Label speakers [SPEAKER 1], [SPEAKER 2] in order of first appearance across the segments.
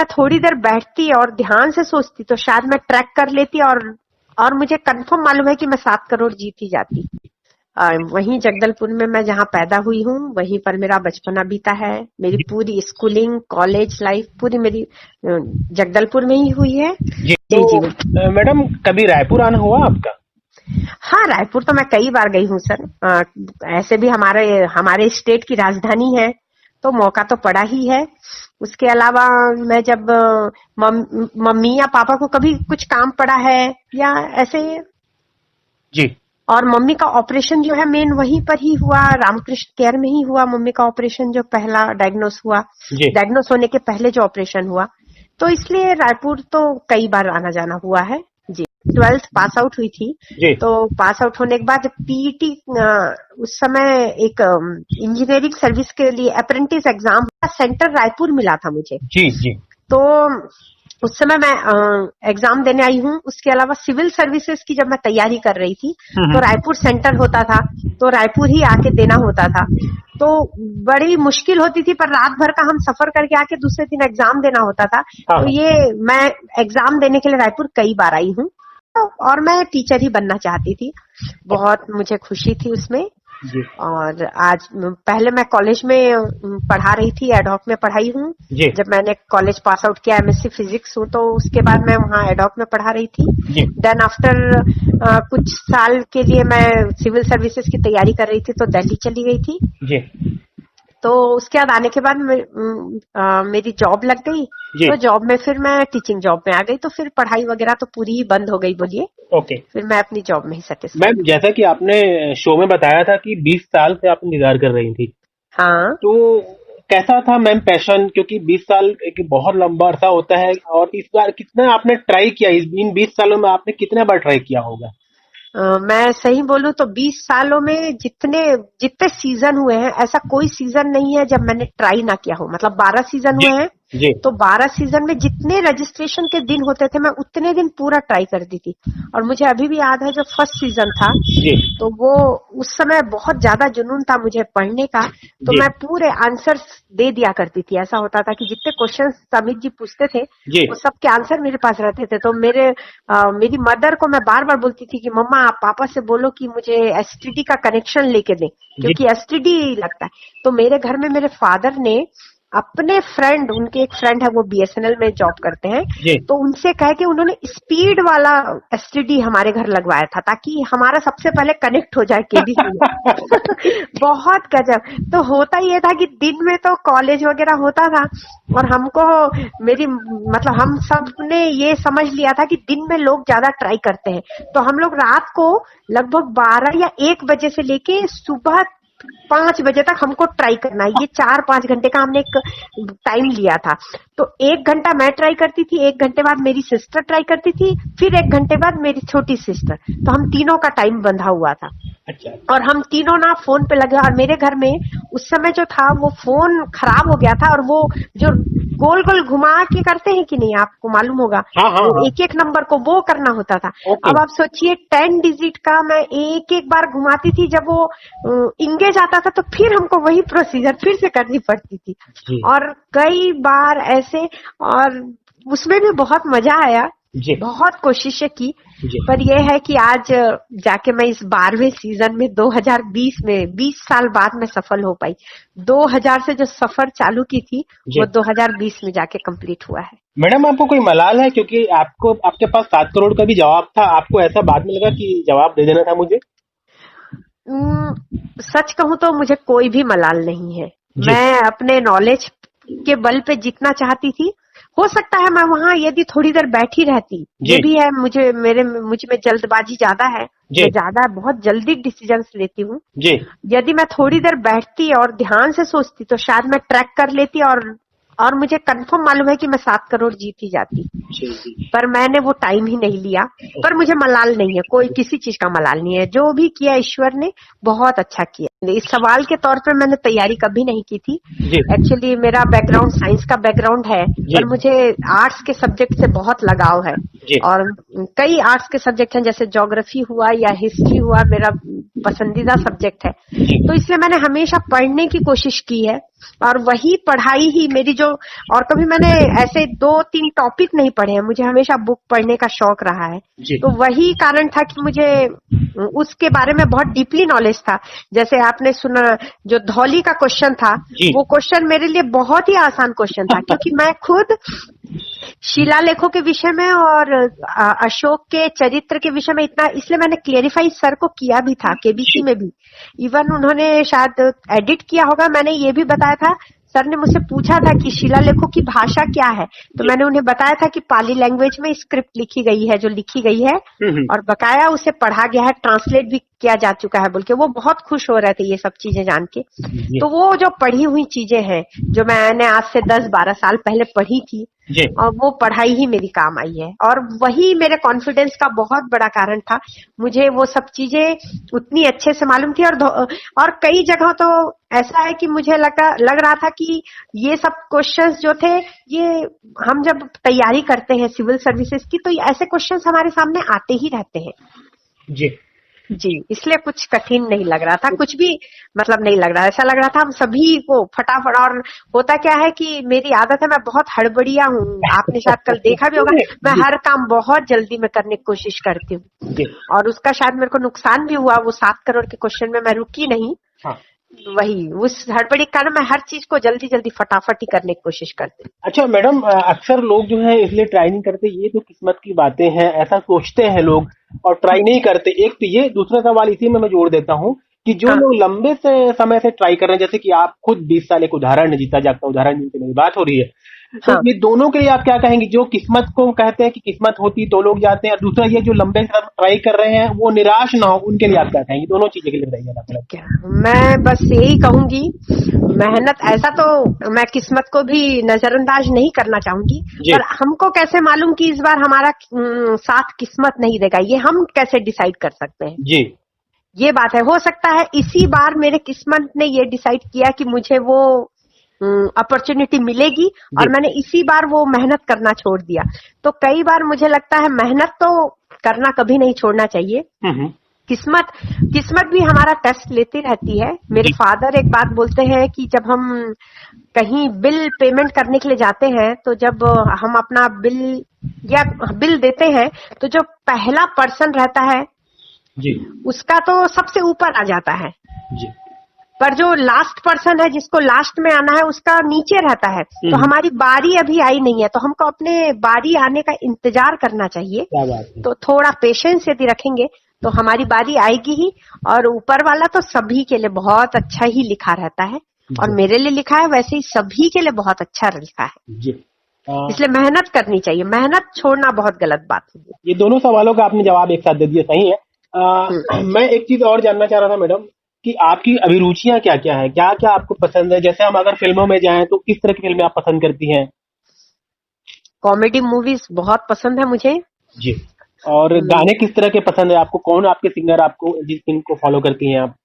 [SPEAKER 1] मैं थोड़ी देर बैठती और ध्यान से सोचती तो शायद मैं ट्रैक कर लेती और मुझे कंफर्म मालूम है कि मैं 7 करोड़ जीत ही जाती। वहीं जगदलपुर में मैं जहाँ पैदा हुई हूँ वहीं पर मेरा बचपना बीता है। मेरी पूरी स्कूलिंग कॉलेज लाइफ पूरी मेरी जगदलपुर में ही हुई है।
[SPEAKER 2] जी तो मैडम कभी रायपुर आना हुआ आपका?
[SPEAKER 1] हाँ, रायपुर तो मैं कई बार गई हूँ सर। ऐसे भी हमारे स्टेट की राजधानी है तो मौका तो पड़ा ही है। उसके अलावा मैं जब मम्मी या पापा को कभी कुछ काम पड़ा है या ऐसे
[SPEAKER 2] जी,
[SPEAKER 1] और मम्मी का ऑपरेशन जो है मेन वहीं पर ही हुआ, रामकृष्ण केयर में ही हुआ। मम्मी का ऑपरेशन जो पहला डायग्नोस हुआ, डायग्नोस होने के पहले जो ऑपरेशन हुआ, तो इसलिए रायपुर तो कई बार आना जाना हुआ है जी। 12th पास आउट हुई थी
[SPEAKER 2] जी।
[SPEAKER 1] तो पास आउट होने के बाद पीईटी उस समय एक इंजीनियरिंग सर्विस के लिए अप्रेंटिस एग्जाम सेंटर रायपुर मिला था मुझे।
[SPEAKER 2] जी जी।
[SPEAKER 1] तो उस समय मैं एग्जाम देने आई हूँ। उसके अलावा सिविल सर्विसेज की जब मैं तैयारी कर रही थी तो रायपुर सेंटर होता था तो रायपुर ही आके देना होता था। तो बड़ी मुश्किल होती थी पर रात भर का हम सफर करके आके दूसरे दिन एग्जाम देना होता था। तो ये मैं एग्जाम देने के लिए रायपुर कई बार आई हूँ और मैं टीचर ही बनना चाहती थी। बहुत मुझे खुशी थी उसमें। और आज पहले मैं कॉलेज में पढ़ा रही थी, एडहॉक में पढ़ाई हूँ। जब मैंने कॉलेज पास आउट किया एमएससी फिजिक्स हूँ तो उसके बाद मैं वहाँ एडहॉक में पढ़ा रही थी। देन आफ्टर कुछ साल के लिए मैं सिविल सर्विसेज की तैयारी कर रही थी तो दिल्ली चली गई थी। तो उसके बाद आने के बाद मेरी जॉब लग गई तो जॉब में फिर मैं टीचिंग जॉब में आ गई तो फिर पढ़ाई वगैरह तो पूरी ही बंद हो गई बोलिए।
[SPEAKER 2] ओके।
[SPEAKER 1] फिर मैं अपनी जॉब में ही सेटिस्फाइड।
[SPEAKER 2] मैम जैसा कि आपने शो में बताया था कि 20 साल से आप इंतजार कर रही थी।
[SPEAKER 1] हाँ।
[SPEAKER 2] तो कैसा था मैम पैशन, क्योंकि 20 साल एक बहुत लंबा अरसा होता है और इस बार कितना आपने ट्राई किया, इन 20 सालों में आपने कितने बार ट्राई किया होगा?
[SPEAKER 1] मैं सही बोलूं तो 20 सालों में जितने सीजन हुए हैं ऐसा कोई सीजन नहीं है जब मैंने ट्राई ना किया हो। मतलब 12 सीजन हुए हैं तो 12 सीजन में जितने रजिस्ट्रेशन के दिन होते थे मैं उतने दिन पूरा ट्राई करती थी। और मुझे अभी भी याद है जो फर्स्ट सीजन था तो वो उस समय बहुत ज्यादा जुनून था मुझे पढ़ने का तो मैं पूरे आंसर्स दे दिया करती थी। ऐसा होता था कि जितने क्वेश्चन अमित जी पूछते थे वो सबके आंसर मेरे पास रहते थे। तो मेरी मदर को मैं बार बार बोलती थी कि मम्मा आप पापा से बोलो कि मुझे एसटीडी का कनेक्शन लेके दें क्योंकि एसटीडी लगता है। तो मेरे घर में मेरे फादर ने अपने फ्रेंड, उनके एक फ्रेंड है वो बीएसएनएल में जॉब करते हैं तो उनसे कह के उन्होंने स्पीड वाला एसटीडी हमारे घर लगवाया था ताकि हमारा सबसे पहले कनेक्ट हो जाए केबीसी में। बहुत गजब। तो होता ये था कि दिन में तो कॉलेज वगैरह होता था और हमको मतलब हम सब ने ये समझ लिया था कि दिन में लोग ज्यादा ट्राई करते हैं तो हम लोग रात को लगभग 12 या 1 बजे से लेके सुबह 5 बजे तक हमको ट्राई करना है। ये 4-5 घंटे का हमने एक टाइम लिया था। तो 1 घंटा मैं ट्राई करती थी, 1 घंटे बाद मेरी सिस्टर ट्राई करती थी, फिर 1 घंटे बाद मेरी छोटी सिस्टर। तो हम तीनों का टाइम बंधा हुआ था। अच्छा। और हम तीनों ना फोन पे लगे और मेरे घर में उस समय जो था वो फोन खराब हो गया था और वो जो गोल गोल घुमा के करते हैं कि नहीं आपको मालूम होगा। वो एक एक नंबर को वो करना होता था। अब आप सोचिए 10 डिजिट का मैं एक एक बार घुमाती थी। जब वो इंगेज आता था तो फिर हमको वही प्रोसीजर फिर से करनी पड़ती थी और कई बार ऐसे। और उसमें भी बहुत मजा आया, बहुत कोशिशें की पर यह है कि आज जाके मैं इस 12वें सीजन में 2020 में 20 साल बाद में सफल हो पाई। 2000 से जो सफर चालू की थी वो 2020 में जाके कंप्लीट हुआ है।
[SPEAKER 2] मैडम आपको कोई मलाल है, क्योंकि आपके पास 7 करोड़ का भी जवाब था, आपको ऐसा बाद में लगा कि जवाब दे देना था मुझे?
[SPEAKER 1] सच कहूं तो मुझे कोई भी मलाल नहीं है। मैं अपने नॉलेज के बल पे जीतना चाहती थी। हो सकता है मैं वहाँ यदि थोड़ी देर बैठी रहती, ये भी है मुझ में जल्दबाजी ज्यादा है। मैं बहुत जल्दी डिसीजंस लेती हूँ। यदि मैं थोड़ी देर बैठती और ध्यान से सोचती तो शायद मैं ट्रैक कर लेती और मुझे कंफर्म मालूम है कि मैं 7 करोड़ जीत ही जाती। पर मैंने वो टाइम ही नहीं लिया। पर मुझे मलाल नहीं है, कोई किसी चीज का मलाल नहीं है। जो भी किया ईश्वर ने बहुत अच्छा किया। इस सवाल के तौर पे मैंने तैयारी कभी नहीं की थी। एक्चुअली मेरा बैकग्राउंड साइंस का बैकग्राउंड है पर मुझे आर्ट्स के सब्जेक्ट से बहुत लगाव है और कई आर्ट्स के सब्जेक्ट हैं जैसे ज्योग्राफी हुआ या हिस्ट्री हुआ। मेरा पसंदीदा सब्जेक्ट है, तो इसलिए मैंने हमेशा पढ़ने की कोशिश की है और वही पढ़ाई ही मेरी जो, और कभी मैंने ऐसे 2-3 टॉपिक नहीं पढ़े हैं, मुझे हमेशा बुक पढ़ने का शौक रहा है, तो वही कारण था कि मुझे उसके बारे में बहुत डीपली नॉलेज था। जैसे आपने सुना जो धौली का क्वेश्चन था, वो क्वेश्चन मेरे लिए बहुत ही आसान क्वेश्चन था, क्योंकि मैं खुद शिलालेखों के विषय में और अशोक के चरित्र के विषय में इतना, इसलिए मैंने क्लेरिफाई सर को किया भी था केबीसी में भी, इवन उन्होंने शायद एडिट किया होगा, मैंने ये भी बताया था। सर ने मुझसे पूछा था कि शिलालेखों की भाषा क्या है, तो मैंने उन्हें बताया था कि पाली लैंग्वेज में स्क्रिप्ट लिखी गई है, जो लिखी गई है और बकाया उसे पढ़ा गया है, ट्रांसलेट भी किया जा चुका है बोल के। वो बहुत खुश हो रहे थे ये सब चीजें जान के। तो वो जो पढ़ी हुई चीजें हैं जो मैंने आज से 10-12 साल पहले पढ़ी थी, और वो पढ़ाई ही मेरी काम आई है, और वही मेरे कॉन्फिडेंस का बहुत बड़ा कारण था। मुझे वो सब चीजें उतनी अच्छे से मालूम थी, और कई जगह तो ऐसा है कि मुझे लग रहा था कि ये सब क्वेश्चंस जो थे, ये हम जब तैयारी करते हैं सिविल सर्विसेज की, तो ऐसे क्वेश्चंस हमारे सामने आते ही रहते हैं जी, इसलिए कुछ कठिन नहीं लग रहा था, कुछ भी मतलब नहीं लग रहा, ऐसा लग रहा था हम सभी को फटाफट। और होता क्या है कि मेरी आदत है, मैं बहुत हड़बड़िया हूँ, आपने शायद कल देखा भी होगा, मैं हर काम बहुत जल्दी में करने की कोशिश करती हूँ, और उसका शायद मेरे को नुकसान भी हुआ। वो 7 करोड़ के क्वेश्चन में मैं रुकी नहीं, वही उस हड़बड़ी के कारण मैं हर चीज को जल्दी जल्दी फटाफट ही करने की कोशिश करती हूँ।
[SPEAKER 2] अच्छा मैडम, अक्सर लोग जो है इसलिए ट्राई नहीं करते, ये तो किस्मत की बातें हैं, ऐसा सोचते हैं लोग और ट्राई नहीं करते। एक तो ये, दूसरा सवाल इसी में मैं जोड़ देता हूँ कि जो लोग लंबे से समय से ट्राई कर रहे हैं, जैसे कि आप खुद 20 साल, एक उदाहरण जीता जागता उदाहरण जिनसे मेरी बात हो रही है, तो ये दोनों के लिए आप क्या कहेंगे? जो किस्मत को कहते हैं कि किस्मत होती तो लोग जाते हैं, और दूसरा ये जो लंबे से ट्राई कर रहे हैं वो निराश ना हो, उनके लिए आप क्या कहेंगे? दोनों चीजें के लिए बताइए।
[SPEAKER 1] क्या मैं बस यही कहूंगी, मेहनत, ऐसा तो मैं किस्मत को भी नजरअंदाज नहीं करना चाहूंगी, पर हमको कैसे मालूम कि इस बार हमारा साथ किस्मत नहीं देगा, ये हम कैसे डिसाइड कर सकते हैं
[SPEAKER 2] जी,
[SPEAKER 1] ये बात है। हो सकता है इसी बार मेरे किस्मत ने ये डिसाइड किया कि मुझे वो अपॉर्चुनिटी मिलेगी, और मैंने इसी बार वो मेहनत करना छोड़ दिया। तो कई बार मुझे लगता है मेहनत तो करना कभी नहीं छोड़ना चाहिए। किस्मत भी हमारा टेस्ट लेती रहती है। मेरे फादर एक बात बोलते हैं कि जब हम कहीं बिल पेमेंट करने के लिए जाते हैं, तो जब हम अपना बिल देते हैं, तो जो पहला पर्सन रहता है
[SPEAKER 2] जी,
[SPEAKER 1] उसका तो सबसे ऊपर आ जाता है
[SPEAKER 2] जी,
[SPEAKER 1] पर जो लास्ट पर्सन है जिसको लास्ट में आना है उसका नीचे रहता है। तो हमारी बारी अभी आई नहीं है, तो हमको अपने बारी आने का इंतजार करना चाहिए। तो थोड़ा पेशेंस यदि रखेंगे तो हमारी बारी आएगी ही, और ऊपर वाला तो सभी के लिए बहुत अच्छा ही लिखा रहता है, और मेरे लिए लिखा है वैसे ही सभी के लिए बहुत अच्छा लिखा है। इसलिए मेहनत करनी चाहिए, मेहनत छोड़ना बहुत गलत बात है।
[SPEAKER 2] ये दोनों सवालों का आपने जवाब एक साथ दे दिया, सही है। मैं एक चीज और जानना चाह रहा था मैडम कि आपकी अभिरुचियां क्या क्या है, क्या क्या आपको पसंद है? जैसे हम अगर फिल्मों में जाएं तो किस तरह की फिल्में आप पसंद करती हैं?
[SPEAKER 1] कॉमेडी मूवीज बहुत पसंद है मुझे
[SPEAKER 2] जी। और गाने किस तरह के पसंद है आपको? कौन आपके सिंगर आपको, जिनको फॉलो करती हैं आप?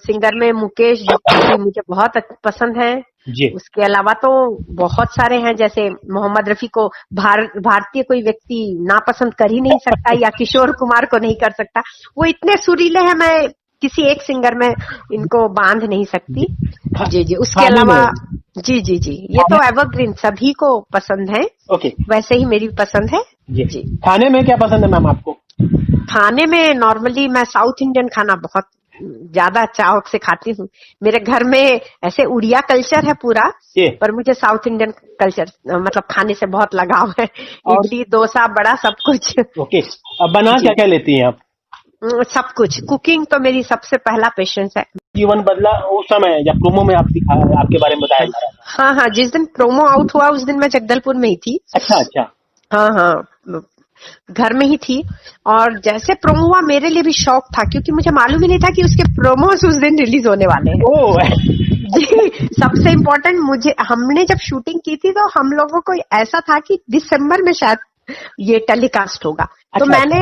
[SPEAKER 1] सिंगर में मुकेश जी मुझे बहुत पसंद है जी। उसके अलावा तो बहुत सारे हैं, जैसे मोहम्मद रफी को भारतीय कोई व्यक्ति नापसंद कर ही नहीं सकता, या किशोर कुमार को नहीं कर सकता, वो इतने सुरीले हैं, मैं किसी एक सिंगर में इनको बांध नहीं सकती। जी जी, उसके अलावा जी जी जी, ये तो एवरग्रीन सभी को पसंद है।
[SPEAKER 2] ओके,
[SPEAKER 1] वैसे ही मेरी पसंद है जी जी।
[SPEAKER 2] खाने में क्या पसंद है मैम आपको?
[SPEAKER 1] खाने में नॉर्मली मैं साउथ इंडियन खाना बहुत ज्यादा चाव से खाती हूँ। मेरे घर में ऐसे उड़िया कल्चर है पूरा, पर मुझे साउथ इंडियन कल्चर मतलब खाने से बहुत लगाव है। इडली, डोसा, बड़ा, सब कुछ।
[SPEAKER 2] ओके, अब बना क्या क्या लेती हैं आप?
[SPEAKER 1] सब कुछ। कुकिंग तो मेरी सबसे पहला पैशन है।
[SPEAKER 2] जीवन बदला उस समय जब प्रोमो में आप दिखा, आपके बारे में बताया जा रहा था।
[SPEAKER 1] हाँ हाँ, जिस दिन प्रोमो आउट हुआ उस दिन मैं जगदलपुर में ही थी।
[SPEAKER 2] अच्छा अच्छा।
[SPEAKER 1] हाँ हाँ, घर में ही थी, और जैसे प्रोमो हुआ मेरे लिए भी शौक था, क्योंकि मुझे मालूम ही नहीं था कि उसके प्रोमोस उस दिन रिलीज होने वाले हैं। जी, सबसे इम्पोर्टेंट, हमने जब शूटिंग की थी तो हम लोगों को ऐसा था कि दिसंबर में शायद ये टेलीकास्ट होगा। तो मैंने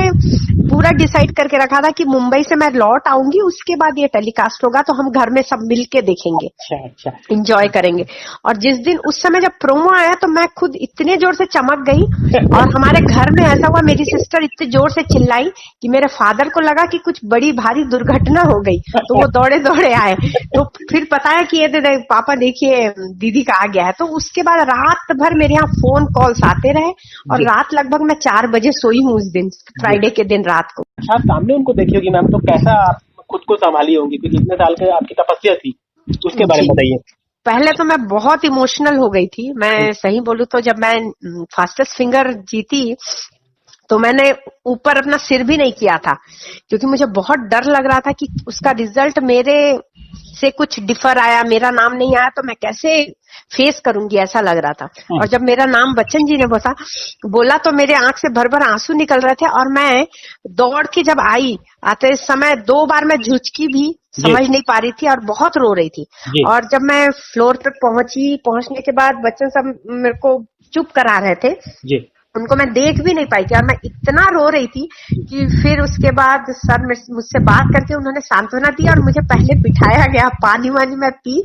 [SPEAKER 1] पूरा डिसाइड करके रखा था कि मुंबई से मैं लौट आऊंगी, उसके बाद ये टेलीकास्ट होगा तो हम घर में सब मिलके देखेंगे,
[SPEAKER 2] अच्छा,
[SPEAKER 1] एंजॉय करेंगे। और जिस दिन उस समय जब प्रोमो आया तो मैं खुद इतने जोर से चमक गई और हमारे घर में ऐसा हुआ, मेरी सिस्टर इतने जोर से चिल्लाई कि मेरे फादर को लगा कि कुछ बड़ी भारी दुर्घटना हो गई, तो वो दौड़े दौड़े आए। तो फिर पता है कि ये पापा देखिए दीदी का आ गया है। तो उसके बाद रात भर मेरे यहाँ फोन कॉल्स आते रहे और रात लगभग मैं 4 बजे सोई हूँ उस दिन, फ्राइडे के दिन रात को।
[SPEAKER 2] अच्छा, सामने उनको देखी होगी मैम, तो कैसा आप खुद को संभाली होंगी, क्योंकि इतने साल के आपकी तपस्या थी, उसके बारे में बताइए।
[SPEAKER 1] पहले तो मैं बहुत इमोशनल हो गई थी, मैं सही बोलूं तो जब मैं फास्टेस्ट फिंगर जीती तो मैंने ऊपर अपना सिर भी नहीं किया था, क्योंकि मुझे बहुत डर लग रहा था कि उसका रिजल्ट मेरे से कुछ डिफर आया, मेरा नाम नहीं आया तो मैं कैसे फेस करूंगी, ऐसा लग रहा था। और जब मेरा नाम बच्चन जी ने बोला तो मेरे आंख से भर भर आंसू निकल रहे थे। और मैं दौड़ के जब आई, आते समय 2 बार मैं झुचकी भी, समझ नहीं पा रही थी और बहुत रो रही थी। और जब मैं फ्लोर पे पहुंचने के बाद बच्चन सब मेरे को चुप करा रहे थे, उनको मैं देख भी नहीं पाई थी और मैं इतना रो रही थी कि फिर उसके बाद सर मुझसे बात करके उन्होंने सांत्वना दी और मुझे पहले बिठाया गया, पानी वानी मैं पी।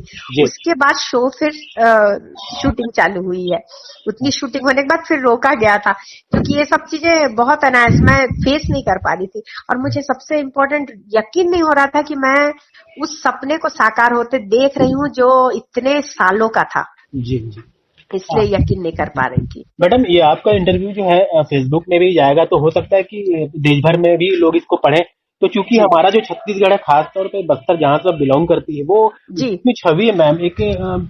[SPEAKER 1] उसके बाद शो फिर शूटिंग चालू हुई है। उतनी शूटिंग होने के बाद फिर रोका गया था, क्योंकि ये सब चीजें बहुत अनायास मैं फेस नहीं कर पा रही थी। और मुझे सबसे इम्पोर्टेंट यकीन नहीं हो रहा था कि मैं उस सपने को साकार होते देख रही हूँ जो इतने सालों का था।
[SPEAKER 2] जी,
[SPEAKER 1] इसलिए यकीन नहीं कर पा रही थी।
[SPEAKER 2] मैडम, ये आपका इंटरव्यू जो है फेसबुक में भी जाएगा, तो हो सकता है कि देश भर में भी लोग इसको पढ़ें। तो चूंकि हमारा जो छत्तीसगढ़ है, खासतौर पे बस्तर जहाँ से बिलोंग करती है, वो इतनी छवि है मैम, एक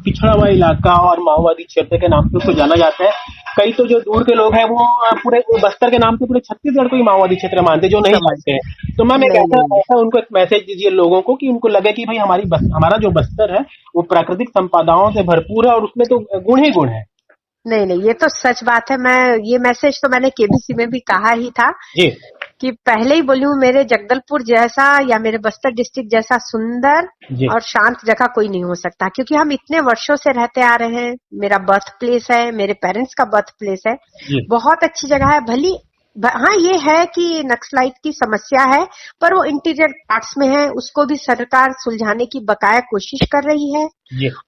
[SPEAKER 2] पिछड़ा हुआ इलाका और माओवादी क्षेत्र के नाम से उसको जाना जाता है। कई तो जो दूर के लोग हैं वो पूरे बस्तर के नाम से पूरे छत्तीसगढ़ को ही माओवादी क्षेत्र मानते, जो नहीं जानते हैं। तो मैम ऐसा उनको एक मैसेज दीजिए लोगों को कि उनको लगे कि भाई हमारा जो बस्तर है वो प्राकृतिक संपदाओं से भरपूर है और उसमें तो गुण ही गुण है।
[SPEAKER 1] नहीं, ये तो सच बात है। ये मैसेज तो मैंने केबीसी में भी कहा ही था कि पहले ही बोली हूँ, मेरे जगदलपुर जैसा या मेरे बस्तर डिस्ट्रिक्ट जैसा सुंदर और शांत जगह कोई नहीं हो सकता, क्योंकि हम इतने वर्षों से रहते आ रहे हैं। मेरा बर्थ प्लेस है, मेरे पेरेंट्स का बर्थ प्लेस है, बहुत अच्छी जगह है। भली हाँ, ये है कि नक्सलाइट की समस्या है, पर वो इंटीरियर पार्ट्स में है, उसको भी सरकार सुलझाने की बकाया कोशिश कर रही है।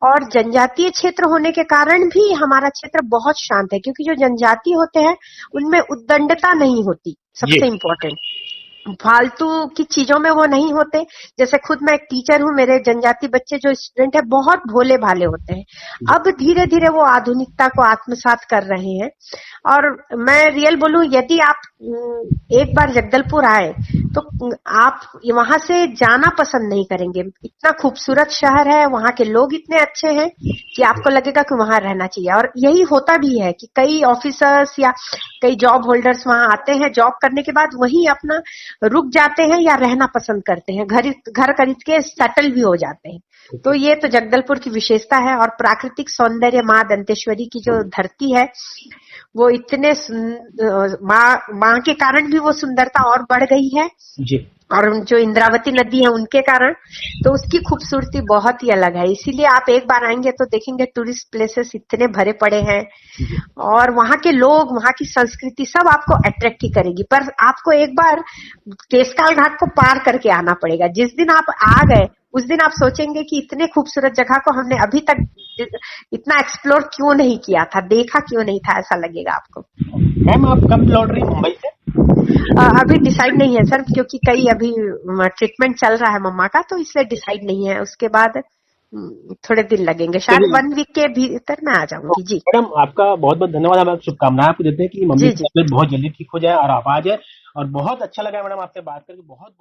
[SPEAKER 1] और जनजातीय क्षेत्र होने के कारण भी हमारा क्षेत्र बहुत शांत है, क्योंकि जो जनजातीय होते हैं उनमें उद्दंडता नहीं होती, सबसे इम्पोर्टेंट। फालतू की चीजों में वो नहीं होते। जैसे खुद मैं एक टीचर हूँ, मेरे जनजाति बच्चे जो स्टूडेंट है बहुत भोले भाले होते हैं। अब धीरे धीरे वो आधुनिकता को आत्मसात कर रहे हैं। और मैं रियल बोलूं, यदि आप एक बार जगदलपुर आए तो आप वहां से जाना पसंद नहीं करेंगे। इतना खूबसूरत शहर है, वहां के लोग इतने अच्छे हैं कि आपको लगेगा कि वहां रहना चाहिए। और यही होता भी है कि कई ऑफिसर्स या कई जॉब होल्डर्स वहां आते हैं, जॉब करने के बाद वहीं अपना रुक जाते हैं या रहना पसंद करते हैं, घर खरीद के सेटल भी हो जाते हैं। तो ये तो जगदलपुर की विशेषता है। और प्राकृतिक सौंदर्य, माँ दंतेश्वरी की जो धरती है वो इतने माँ के कारण भी वो सुंदरता और बढ़ गई है जी। और जो इंद्रावती नदी है उनके कारण, तो उसकी खूबसूरती बहुत ही अलग है। इसीलिए आप एक बार आएंगे तो देखेंगे टूरिस्ट प्लेसेस इतने भरे पड़े हैं और वहाँ के लोग, वहाँ की संस्कृति सब आपको अट्रैक्ट ही करेगी। पर आपको एक बार केसकाल घाट को पार करके आना पड़ेगा। जिस दिन आप आ गए उस दिन आप सोचेंगे कि इतने खूबसूरत जगह को हमने अभी तक इतना एक्सप्लोर क्यों नहीं किया था, देखा क्यों नहीं था, ऐसा लगेगा आपको।
[SPEAKER 2] मैम, आप कब लौट रही मुंबई से?
[SPEAKER 1] अभी डिसाइड नहीं है सर, क्योंकि कई अभी ट्रीटमेंट चल रहा है मम्मा का, तो इसलिए डिसाइड नहीं है। उसके बाद थोड़े दिन लगेंगे, शायद 1 वीक के भीतर मैं आ जाऊंगी जी।
[SPEAKER 2] मैडम, आपका बहुत बहुत धन्यवाद। हम शुभकामनाएं आपको देते हैं कि मम्मी की तबीयत बहुत जल्दी ठीक हो जाए और आप आ जाए। और बहुत अच्छा लगा मैडम आपसे बात करके, बहुत बहुत